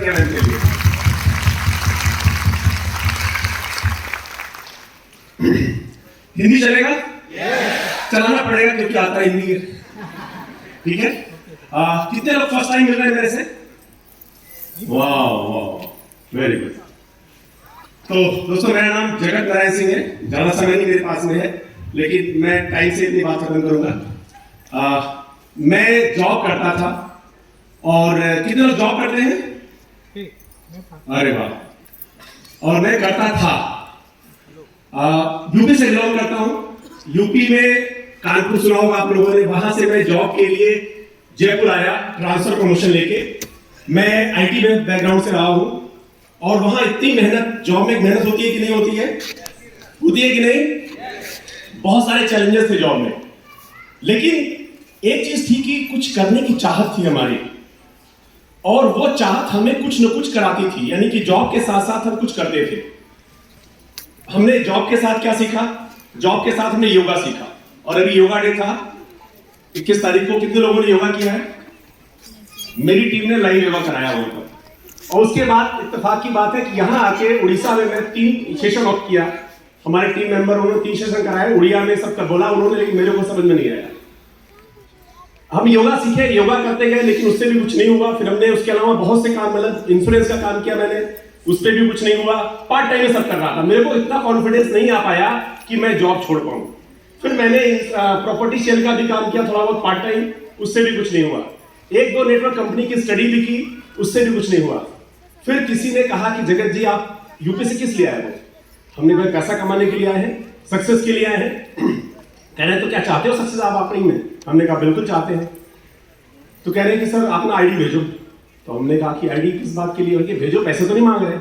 किया मैंने लिए। हिंदी चलेगा? चलाना पड़ेगा क्योंकि आता हिंदी है। ठीक है? कितने लोग फर्स्ट टाइम मिल रहे हैं मेरे से? वाह, वेरी गुड। तो दोस्तों, मेरा नाम जगत नारायण सिंह है। ज्यादा समय नहीं मेरे पास में है, लेकिन मैं टाइम से इतनी बात खत्म करूंगा। मैं जॉब करता था, और कितने लोग जॉब करते हैं? अरे वाह। और मैं करता था, यूपी से बिलोंग करता हूं। यूपी में कानपुर सुना होगा आप लोगों ने। वहां से मैं जॉब के लिए जयपुर आया, ट्रांसफर प्रमोशन लेके। मैं आईटी में बैकग्राउंड से रहा हूं, और वहां इतनी मेहनत, जॉब में मेहनत होती है कि नहीं होती है? होती है कि नहीं? बहुत सारे चैलेंजेस थे जॉब में, लेकिन एक चीज थी कि कुछ करने की चाहत थी हमारी, और वो चाहत हमें कुछ न कुछ कराती थी। यानी कि जॉब के साथ साथ हम कुछ करते थे। हमने जॉब के साथ क्या सीखा? जॉब के साथ हमने योगा सीखा, और अभी योगा डे था 21 तारीख को। कितने लोगों ने योगा किया है? मेरी टीम ने लाइव योगा कराया वहां पर। और उसके बाद इत्तेफाक की बात है कि यहाँ आके उड़ीसा में मैं 3 सेशन ऑफ किया। हमारे टीम मेंबर उन्होंने 3 सेशन कराए, उड़िया में सबका बोला उन्होंने, लेकिन मेरे को समझ में नहीं आया। हम योगा सीखे, योगा करते गए, लेकिन उससे भी कुछ नहीं हुआ। फिर हमने उसके अलावा बहुत से काम, मतलब इंश्योरेंस का काम किया मैंने, उस पर भी कुछ नहीं हुआ। पार्ट टाइम में सब कर रहा था। मेरे को इतना कॉन्फिडेंस नहीं आ पाया कि मैं जॉब छोड़ पाऊं। फिर मैंने प्रॉपर्टी सेल का भी काम किया थोड़ा बहुत पार्ट टाइम, उससे भी कुछ नहीं हुआ। 1-2 नेटवर्क कंपनी की स्टडी भी की, उससे भी कुछ नहीं हुआ। फिर किसी ने कहा कि जगत जी, आप यूपी से किस लिए आए हो? हमने कहा पैसा कमाने के लिए आए हैं, सक्सेस के लिए आए हैं। कह रहे तो क्या चाहते हो सक्सेस आप अपनी में? हमने कहा बिल्कुल चाहते हैं। तो कह रहे हैं कि सर अपना आईडी भेजो। तो हमने कहा कि आईडी किस बात के लिए? भेजो, पैसे तो नहीं मांग रहे।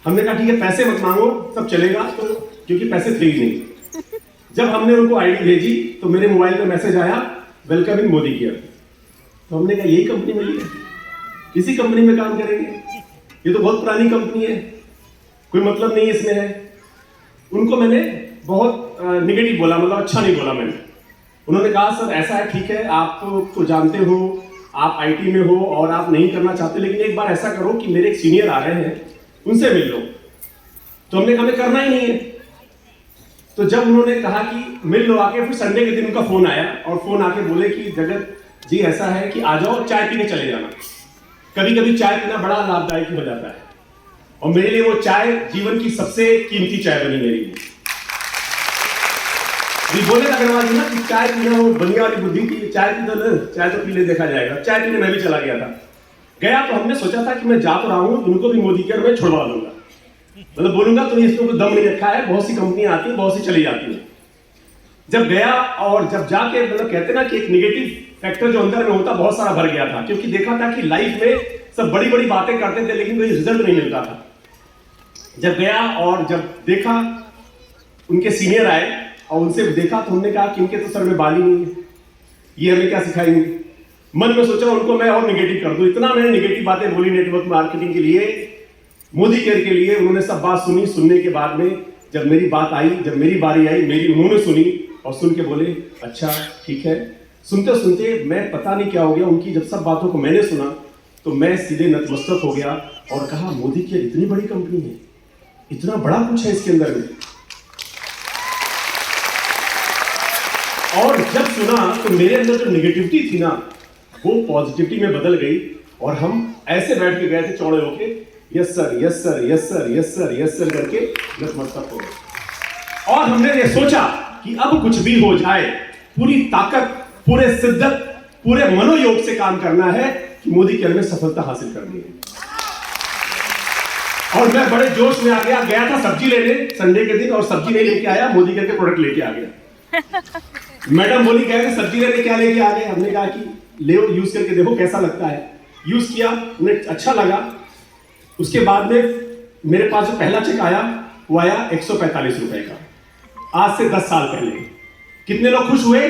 हमने कहा ठीक है, पैसे मत मांगो, सब चलेगा। तो क्योंकि पैसे थे ही नहीं। जब हमने उनको आईडी भेजी तो मेरे मोबाइल पे मैसेज आया, वेलकम इन मोदी केयर। तो हमने कहा यही कंपनी मिली है, इसी कंपनी में काम करेंगे। ये तो बहुत पुरानी कंपनी है, कोई मतलब नहीं इसमें है। उनको मैंने बहुत निगेटिव बोला, मतलब अच्छा नहीं बोला मैंने। उन्होंने कहा सर ऐसा है, ठीक है, आप तो जानते हो, आप आईटी में हो और आप नहीं करना चाहते, लेकिन एक बार ऐसा करो कि मेरे एक सीनियर आ रहे हैं, उनसे मिल लो। तो हमने कहा करना ही नहीं है। तो जब उन्होंने कहा कि मिल लो आके, फिर संडे के दिन उनका फोन आया, और फोन आके बोले कि जगत जी ऐसा है कि आ जाओ, चाय पीने चले जाना। कभी कभी चाय पीना बड़ा लाभदायक हो जाता है, और मेरे लिए वो चाय जीवन की सबसे कीमती चाय बनी मेरी। बोले अग्रवाल जी ना कि चाय पीना वो बनिया वाली बुद्धि की, चाय तो पी ले, देखा जाएगा। चाय पीने मैं भी चला गया था। गया तो हमने सोचा था कि मैं जा तो रहा हूं, इनको भी मोदी केयर में छोड़वा दूंगा, मतलब बोलूंगा तो इसको कोई दम नहीं रखा है, बहुत सी कंपनियां आती है, बहुत सी चली जाती है। जब गया और जब जाके, मतलब कहते ना कि एक निगेटिव फैक्टर जो अंदर में होता बहुत सारा भर गया था, क्योंकि देखा था कि लाइफ में सब बड़ी बड़ी बातें करते थे, लेकिन कोई रिजल्ट नहीं मिलता था। जब गया और जब देखा, उनके सीनियर आए और उनसे देखा, तो उन्होंने कहा कि इनके तो सर में बाल ही नहीं है, ये हमें क्या सिखाएंगे। मन में सोचा उनको मैं और निगेटिव कर दूं। इतना मैंने निगेटिव बातें बोली नेटवर्क मार्केटिंग के लिए, मोदी केयर के लिए। उन्होंने सब बात सुनी। सुनने के बाद में जब मेरी बात आई, जब मेरी बारी आई, मेरी उन्होंने सुनी और सुन के बोले अच्छा ठीक है। सुनते सुनते मैं पता नहीं क्या हो गया, उनकी जब सब बातों को मैंने सुना तो मैं सीधे नतमस्तक हो गया और कहा मोदी केयर इतनी बड़ी कंपनी है, इतना बड़ा कुछ है इसके अंदर में। और जब सुना तो मेरे अंदर जो निगेटिविटी थी ना, वो पॉजिटिविटी में बदल गई, और हम ऐसे बैठ के गए थे चौड़े होके, yes sir yes sir yes sir yes sir yes sir करके नतमस्तक हो गए। और हमने ये सोचा कि अब कुछ भी हो जाए, पूरी ताकत, पूरे शिद्दत, पूरे मनोयोग से काम करना है कि मोदी केयर में सफलता हासिल करनी है। और मैं बड़े जोश में आ गया। गया था सब्जी लेने संडे के दिन, और सब्जी नहीं लेके आया, मोदी केयर के प्रोडक्ट लेके आ गया। मैडम बोली कह रहे सब्जी लेने क्या लेके आ गए? हमने कहा कि ले यूज करके देखो कैसा लगता है। यूज किया, उन्हें अच्छा लगा। उसके बाद में मेरे पास जो पहला चेक आया वो आया 145 रुपए का, आज से 10 साल पहले। कितने लोग खुश हुए?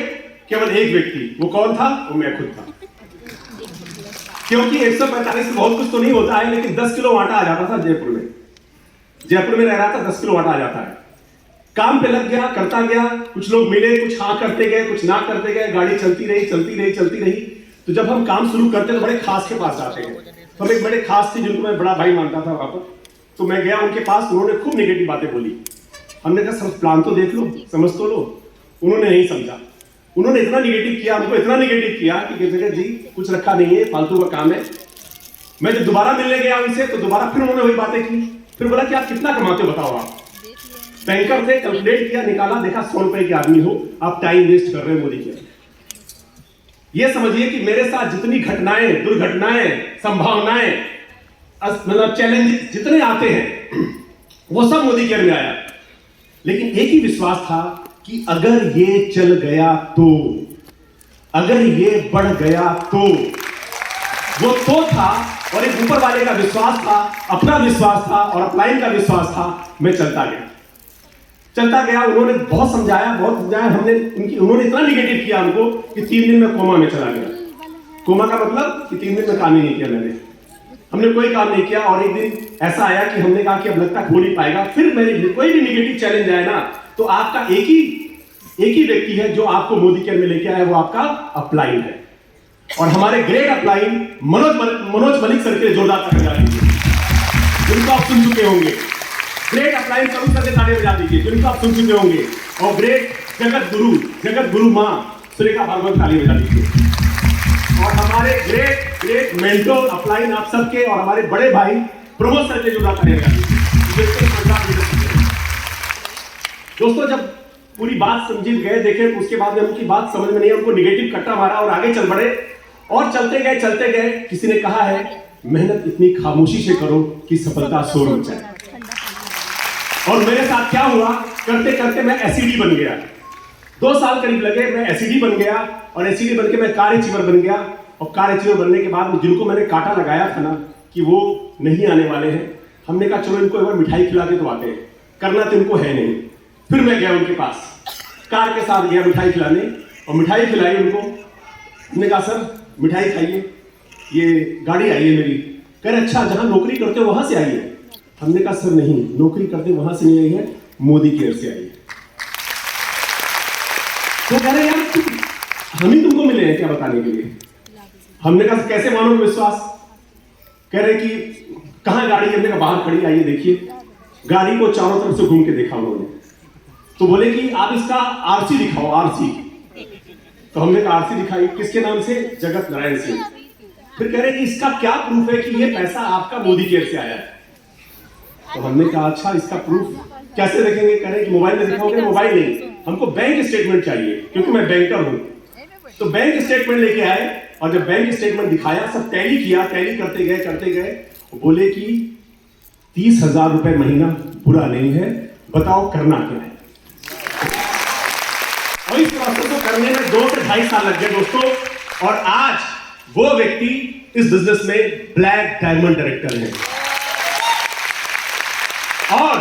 केवल एक व्यक्ति। वो कौन था? वो मैं खुद था। क्योंकि 145 से बहुत कुछ तो नहीं होता है, लेकिन 10 किलो आटा आ जाता था जयपुर में। जयपुर में रह रहा था, 10 किलो आटा आ जाता है। काम पे लग गया, करता गया। कुछ लोग मिले, कुछ हाँ करते गए, कुछ ना करते गए। गाड़ी चलती रही चलती रही चलती रही। तो जब हम काम शुरू करते तो बड़े खास के पास जाते हैं, हम एक बड़े खास थे जिनको मैं बड़ा भाई मानता था वहां पर। तो मैं गया उनके पास, उन्होंने खूब नेगेटिव बातें बोली। हमने कहा सर प्लान तो देख लो, समझ तो लो। उन्होंने नहीं समझा। उन्होंने इतना निगेटिव किया, हमको इतना निगेटिव किया कि कहते जी कुछ रखा नहीं है, फालतू का काम है। मैं जब दोबारा मिलने गया उनसे तो दोबारा फिर उन्होंने वही बातें की। फिर बोला कि आप कितना कमाते हो बताओ। आप बैंकर थे, कैलकुलेट किया, निकाला, देखा 100 रुपए के आदमी हो, आप टाइम वेस्ट कर रहे हो मोदी के। ये समझिए कि मेरे साथ जितनी घटनाएं, दुर्घटनाएं, संभावनाएं, मतलब चैलेंज जितने आते हैं वो सब मोदी केयर में आया। लेकिन एक ही विश्वास था कि अगर ये चल गया तो, अगर ये बढ़ गया तो, वो तो था। और एक ऊपर वाले का विश्वास था, अपना विश्वास था और अपलाइन का विश्वास था। मैं चलता गया। उन्होंने बहुत समझाया। उन्होंने इतना निगेटिव किया हमको कि 3 दिन में कोमा में चला गया। कोमा का मतलब कि 3 दिन में काम ही नहीं किया हमने कोई काम नहीं किया। और एक दिन ऐसा आया कि हमने कहा कि अब लगता हो नहीं पाएगा। फिर मेरे कोई भी निगेटिव चैलेंज आए ना, तो आपका एक ही व्यक्ति है जो आपको मोदी केयर में लेके आया, वो आपका अपलाइन है। और हमारे great upline Manoj Malik sir के जोरदार ताली बजा दीजिए, जिनको आप सुन चुके होंगे। ग्रेट अपलाइन कभी सर के ताली बजा दीजिए, जिनको आप सुन चुके होंगे। और ग्रेट जगत गुरु मां सुरेखा भागवत ताली बजा दीजिए। और हमारे ग्रेट मेंटोर अपलाइन आप सबके, और हमारे बड़े भाई प्रमोद सर के जोरदार ताली बजा दीजिए। दोस्तों जब पूरी बात समझ गए, देखे, उसके बाद में उनकी बात समझ में नहीं, उनको निगेटिव कट्टा मारा और आगे चल बढ़े। और चलते गए। किसी ने कहा है मेहनत इतनी खामोशी से करो कि सफलता शोर मचाए। और मेरे साथ क्या हुआ, करते करते मैं एसईडी बन गया। 2 साल करीब लगे, मैं एसईडी बन गया। और एसईडी बन के मैं कार अचीवर बन गया। और कार अचीवर बनने के बाद जिनको मैंने कांटा लगाया था ना कि वो नहीं आने वाले हैं, हमने कहा चलो इनको एक बार मिठाई खिला के तो आते हैं, करना तो इनको है नहीं। फिर मैं गया उनके पास, कार के साथ गया मिठाई खिलाने, और मिठाई खिलाई उनको। हमने कहा सर मिठाई खाइए, ये गाड़ी आई है मेरी। कह रहे अच्छा जहां नौकरी करते हो वहां से आई है। हमने कहा सर नहीं, नौकरी करते वहां से नहीं आई है, मोदी केयर से आई है। तो कह रहे यार हम ही तुमको मिले हैं क्या बताने के लिए। हमने कहा कैसे मानोगे विश्वास। कह रहे कि कहां गाड़ी है। हमने कहा बाहर खड़ी, आइए देखिए। गाड़ी को चारों तरफ से घूम के देखा उन्होंने। तो बोले कि आप इसका आरसी दिखाओ, आरसी। तो हमने कहा आरसी दिखाई, किसके नाम से, जगत नारायण सिंह। फिर कह रहे कि इसका क्या प्रूफ है कि ये पैसा आपका मोदी केयर से आया है। तो हमने कहा अच्छा इसका प्रूफ कैसे देखेंगे। कह रहे कि मोबाइल में दिखाओगे। मोबाइल नहीं, हमको बैंक स्टेटमेंट चाहिए, क्योंकि मैं बैंकर हूं। तो बैंक स्टेटमेंट लेके आए, और जब बैंक स्टेटमेंट दिखाया, सब टैली किया, टैली करते गए। बोले कि 30,000 रुपए महीना बुरा नहीं है, बताओ करना क्या है। और इस प्रोसेस को करने में 2 से 2.5 साल लग गए दोस्तों। और आज वो व्यक्ति इस बिजनेस में ब्लैक डायमंड डायरेक्टर है। और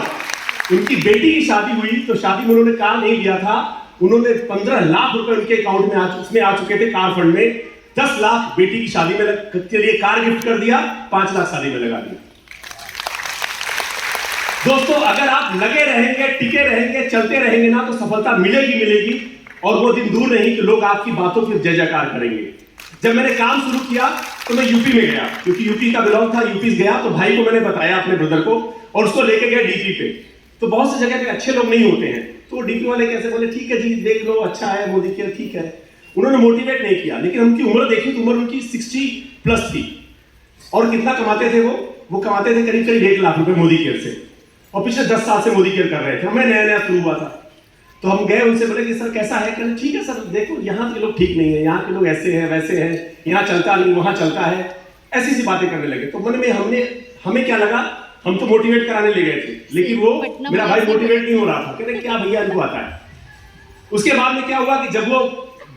उनकी बेटी की शादी हुई, तो शादी में उन्होंने कार नहीं लिया था। उन्होंने 15 लाख रुपए उनके अकाउंट में उसमें आ चुके थे कार फंड में। 10 लाख बेटी की शादी में के लिए कार गिफ्ट कर दिया, 5 लाख शादी में लगा दिया। दोस्तों अगर आप लगे रहेंगे, टिके रहेंगे, चलते रहेंगे ना, तो सफलता मिलेगी। और वो दिन दूर नहीं कि लोग आपकी बातों की जय जयकार करेंगे। जब मैंने काम शुरू किया तो मैं यूपी में गया, क्योंकि यूपी का बिलोंग था। यूपी गया तो भाई को मैंने बताया, अपने ब्रदर को, और उसको लेके गया डीपी पे। तो बहुत सी जगह पे अच्छे लोग नहीं होते हैं, तो डीपी वाले कैसे बोले ठीक है जी देख लो, अच्छा है मोदी केयर, ठीक है। उन्होंने मोटिवेट नहीं किया, लेकिन उनकी उम्र देखी तो उम्र उनकी 60+ थी। और कितना कमाते थे वो कमाते थे करीब 1 लाख रुपए मोदी केयर से। और पिछले 10 साल से मोदी केयर कर रहे थे। हमें नया शुरू हुआ था। तो हम गए उनसे, बोले कि सर कैसा है। कहते ठीक है सर, देखो यहाँ के लोग ठीक नहीं है, यहाँ के लोग ऐसे हैं वैसे हैं, यहाँ चलता नहीं वहाँ चलता है, ऐसी सी बातें करने लगे। तो मन में हमें क्या लगा, हम तो मोटिवेट कराने ले गए थे, लेकिन वो मेरा भाई मोटिवेट नहीं हो रहा था। कहते क्या भैया इनको आता है। उसके बाद में क्या हुआ कि जब वो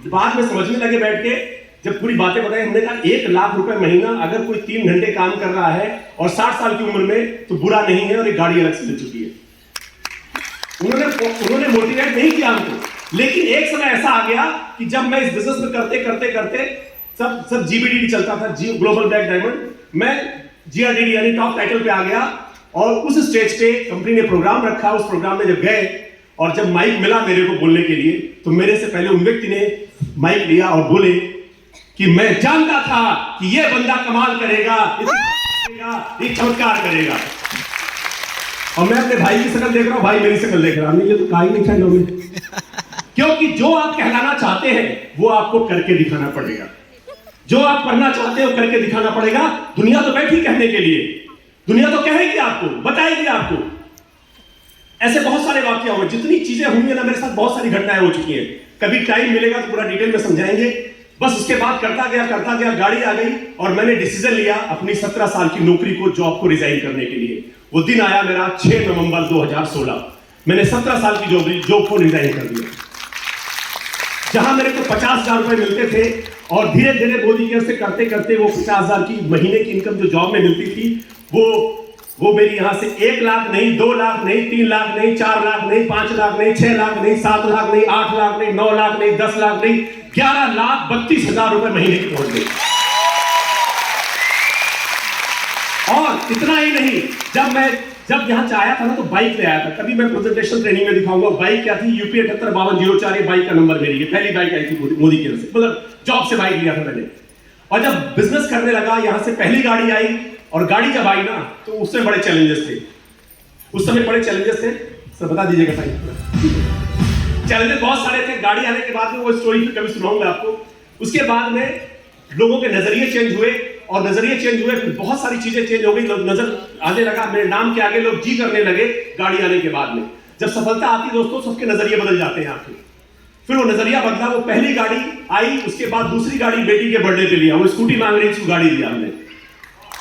बाद में समझने लगे बैठ के, जब पूरी बातें बताई, हमने कहा 1 लाख रुपए महीना अगर कोई 3 घंटे काम कर रहा है और 60 साल की उम्र में, तो बुरा नहीं है। और एक गाड़ी अलग से मिल चुकी है। उन्होंने मोटिवेट नहीं किया हमको। लेकिन एक समय ऐसा आ गया कि जब मैं इस बिजनेस में करते सब जीबीडीडी चलता था, ग्लोबल ब्लैक डायमंड, मैं जीआरडीडी यानी टॉप टाइटल पे आ गया। और उस स्टेज पे कंपनी ने प्रोग्राम रखा। उस प्रोग्राम में जब गए और जब माइक मिला मेरे को बोलने के लिए, तो मेरे से पहले उन व्यक्ति ने माइक लिया और बोले कि मैं जानता था कि यह बंदा कमाल करेगा। करेगा, एक चमत्कार करेगा। और मैं अपने भाई की शक्ल देख रहा हूं, भाई मेरी शक्ल देख रहा है, ये तो कहा ही नहीं था लोगों ने। क्योंकि जो आप कहलाना चाहते हैं वो आपको करके दिखाना पड़ेगा, जो आप करना चाहते हो करके दिखाना पड़ेगा। दुनिया तो बैठी कहने के लिए, दुनिया तो कहेगी आपको, बताएगी आपको। ऐसे बहुत सारे वाक्य हुए, जितनी चीजें हुई है ना मेरे साथ, बहुत सारी घटनाएं हो चुकी हैं। कभी टाइम मिलेगा तो पूरा डिटेल में समझाएंगे। बस उसके बाद करता गया, गाड़ी आ गई और मैंने डिसीजन लिया अपनी 17 साल की नौकरी को, जॉब को रिजाइन करने के लिए। वो दिन आया मेरा 6 नवंबर 2016। मैंने 17 साल की जॉब को रिजाइन कर दिया। जहां मेरे को 50,000 रुपए मिलते थे और धीरे धीरे मोदी केयर से करते करते वो 50,000 की महीने की इनकम जो जॉब में मिलती थी, वो मेरी यहां से 1 लाख नहीं, 2 लाख नहीं, 3 लाख नहीं, 4 लाख नहीं, 5 लाख नहीं, 6 लाख नहीं, 7 लाख नहीं, 8 लाख नहीं, 9 लाख नहीं, 10 लाख नहीं, 11,32,000 रुपए महीने की पहुंच गई। और इतना ही नहीं, जब यहां से आया था ना तो बाइक ले आया था। कभी मैं प्रेजेंटेशन ट्रेनिंग में दिखाऊंगा बाइक क्या थी। यूपी 785204 बाइक का नंबर मेरी, पहली बाइक आई थी मोदी केयर से, मतलब जॉब से बाइक लिया था मैंने। और जब बिजनेस करने लगा, यहां से पहली गाड़ी आई, और गाड़ी जब आई ना तो उसमें बड़े चैलेंजेस थे। उस समय बड़े चैलेंजेस थे, सर बता दीजिएगा भाई। चैलेंजेस बहुत सारे थे। गाड़ी आने के बाद में वो स्टोरी कभी सुनाऊंगा आपको। उसके बाद में लोगों के नजरिए चेंज हुए, और नजरिए चेंज हुए, फिर बहुत सारी चीजें चेंज हो गई। लोग नजर आने लगा, मेरे नाम के आगे लोग जी करने लगे गाड़ी आने के बाद में। जब सफलता आती दोस्तों, सबके नजरिए बदल जाते हैं आपके। फिर वो नजरिया बदला, वो पहली गाड़ी आई, उसके बाद दूसरी गाड़ी बेटी के बर्थडे पे लिया, वो स्कूटी मांग रही थी, गाड़ी दिया हमने।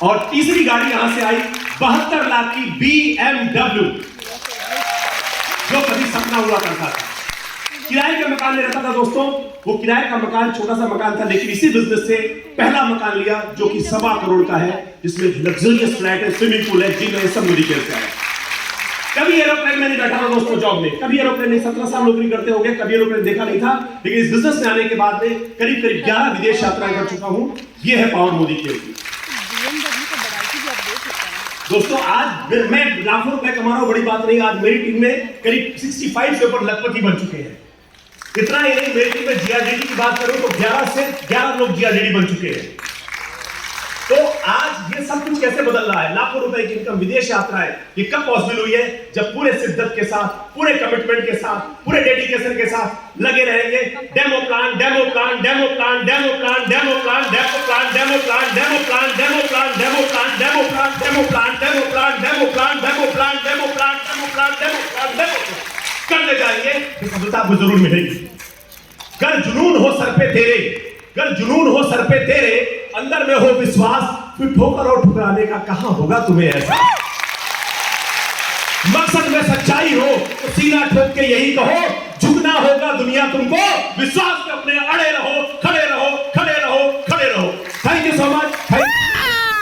और तीसरी गाड़ी यहां से आई 72 लाख की BMW, जो कभी सपना हुआ करता था। किराए का मकान में रहता था दोस्तों। वो किराए का मकान छोटा सा मकान था, लेकिन इसी बिजनेस से पहला मकान लिया जो कि 1.25 करोड़ का है, जिसमें लग्जरियस फ्लैट है, स्विमिंग पूल है, जिम है, सब मोदी केयर से है। कभी एरोप्लेन में नहीं बैठा था दोस्तों जॉब में, कभी एरोप्लेन नहीं, 17 साल नौकरी करते हो गए, कभी एरोप्लेन देखा नहीं था। लेकिन इस बिजनेस में आने के बाद में करीब 11 विदेश यात्राएं कर चुका हूं। ये है पावर मोदी केयर की। दोस्तों आज मैं लाखों रुपए कमा रहा हूं, बड़ी बात नहीं। आज मेरी टीम में करीब 65 से ऊपर लखपति बन चुके हैं। इतना ही नहीं, मेरी टीम में जीआरडीडी की बात करूं तो 11 लोग जीआरडीडी बन चुके हैं। तो आज ये सब कुछ कैसे बदल रहा है? लाखों रुपए की इनकम, विदेश यात्राएं, ये कब पॉसिबल हुई है? जब पूरे शिद्दत के साथ, पूरे कमिटमेंट के साथ, पूरे डेडिकेशन के साथ लगे रहेंगे। Demo plan, demo plan, demo plan, demo plan, demo plan, demo plan, demo plan, demo plan, demo plan, demo plan, demo plan, demo plan, demo plan, demo plan, demo plan, demo plan, demo plan, demo plan, demo plan करते जाएंगे, सफलता आपको जरूर मिलेगी। गर जुनून हो sir पे तेरे, गर जुनून हो सर पे तेरे, अंदर में हो विश्वास, फिर ठोकर और ठुकराने का कहां होगा तुम्हें ऐसा। मकसद में सच्चाई हो तो सीना ठोक के यही कहो, झुकना होगा दुनिया तुमको, विश्वास पे अपने